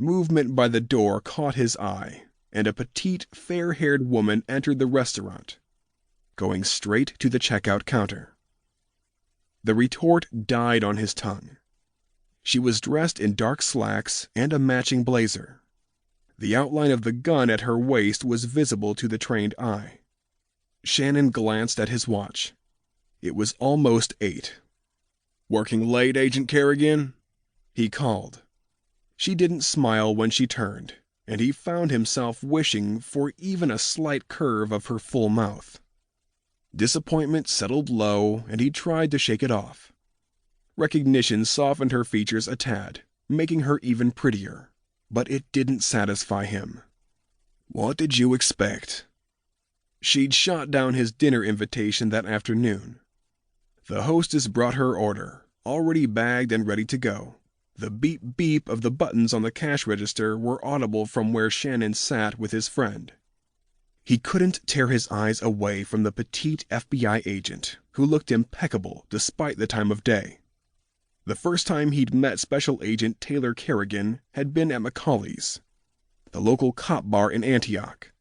Movement by the door caught his eye, and a petite, fair-haired woman entered the restaurant, going straight to the checkout counter. The retort died on his tongue. She was dressed in dark slacks and a matching blazer. The outline of the gun at her waist was visible to the trained eye. Shannon glanced at his watch. It was almost 8. "Working late, Agent Carrigan?" he called. She didn't smile when she turned, and he found himself wishing for even a slight curve of her full mouth. Disappointment settled low, and he tried to shake it off. Recognition softened her features a tad, making her even prettier, but it didn't satisfy him. "What did you expect?" She'd shot down his dinner invitation that afternoon. The hostess brought her order, already bagged and ready to go. The beep-beep of the buttons on the cash register were audible from where Shannon sat with his friend. He couldn't tear his eyes away from the petite FBI agent, who looked impeccable despite the time of day. The first time he'd met Special Agent Taylor Carrigan had been at McCauley's, the local cop bar in Antioch.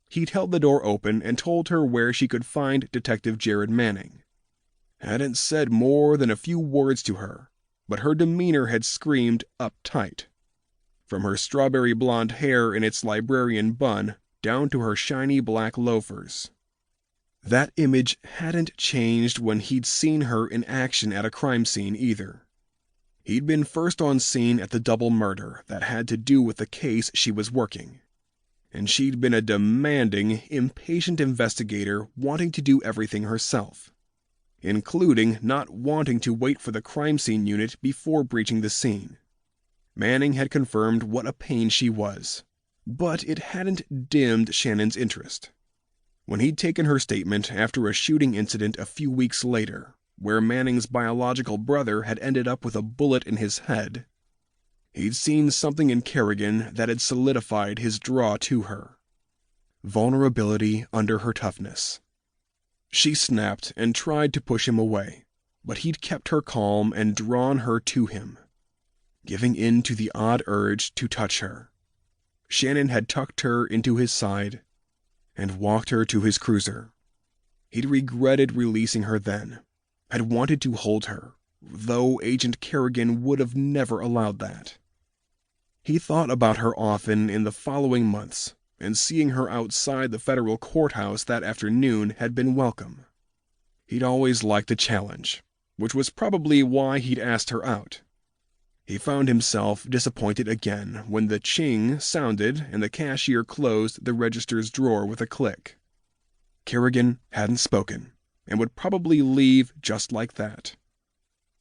He'd held the door open and told her where she could find Detective Jared Manning. Hadn't said more than a few words to her, but her demeanor had screamed uptight. From her strawberry blonde hair in its librarian bun down to her shiny black loafers. That image hadn't changed when he'd seen her in action at a crime scene either. He'd been first on scene at the double murder that had to do with the case she was working. And she'd been a demanding, impatient investigator wanting to do everything herself, including not wanting to wait for the crime scene unit before breaching the scene. Manning had confirmed what a pain she was, but it hadn't dimmed Shannon's interest. When he'd taken her statement after a shooting incident a few weeks later, where Manning's biological brother had ended up with a bullet in his head, he'd seen something in Carrigan that had solidified his draw to her. Vulnerability under her toughness. She snapped and tried to push him away, but he'd kept her calm and drawn her to him, giving in to the odd urge to touch her. Shannon had tucked her into his side and walked her to his cruiser. He'd regretted releasing her then, had wanted to hold her, though Agent Carrigan would have never allowed that. He thought about her often in the following months, and seeing her outside the federal courthouse that afternoon had been welcome. He'd always liked a challenge, which was probably why he'd asked her out. He found himself disappointed again when the ching sounded and the cashier closed the register's drawer with a click. Carrigan hadn't spoken, and would probably leave just like that.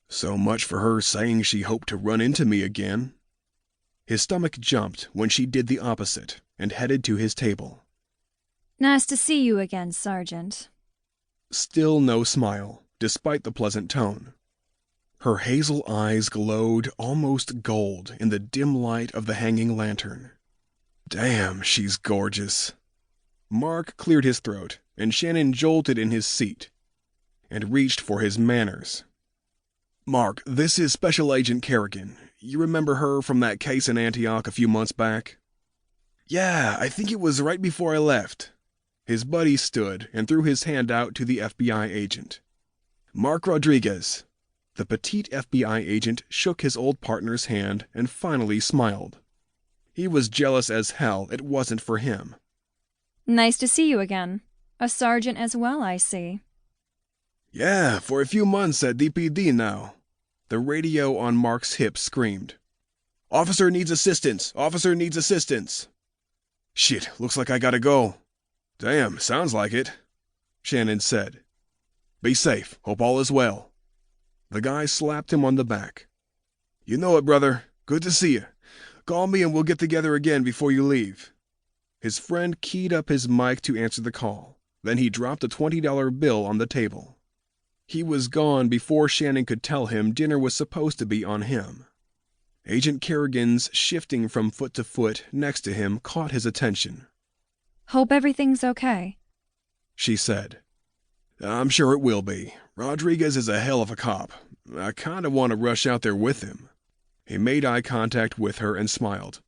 So much for her saying she hoped to run into me again. His stomach jumped when she did the opposite and headed to his table. "Nice to see you again, Sergeant." Still no smile, despite the pleasant tone. Her hazel eyes glowed almost gold in the dim light of the hanging lantern. Damn, she's gorgeous. Mark cleared his throat, and Shannon jolted in his seat and reached for his manners. "Mark, this is Special Agent Carrigan. You remember her from that case in Antioch a few months back?" "Yeah, I think it was right before I left." His buddy stood and threw his hand out to the FBI agent. "Mark Rodriguez." The petite FBI agent shook his old partner's hand and finally smiled. He was jealous as hell it wasn't for him. "Nice to see you again. A sergeant as well, I see." "Yeah, for a few months at DPD now." The radio on Mark's hip screamed. "Officer needs assistance! Officer needs assistance!" "Shit, looks like I gotta go." "Damn, sounds like it," Shannon said. "Be safe. Hope all is well." The guy slapped him on the back. "You know it, brother. Good to see you. Call me and we'll get together again before you leave." His friend keyed up his mic to answer the call. Then he dropped a $20 bill on the table. He was gone before Shannon could tell him dinner was supposed to be on him. Agent Carrigan's shifting from foot to foot next to him caught his attention. "Hope everything's okay," she said. "I'm sure it will be. Rodriguez is a hell of a cop. I kind of want to rush out there with him." He made eye contact with her and smiled.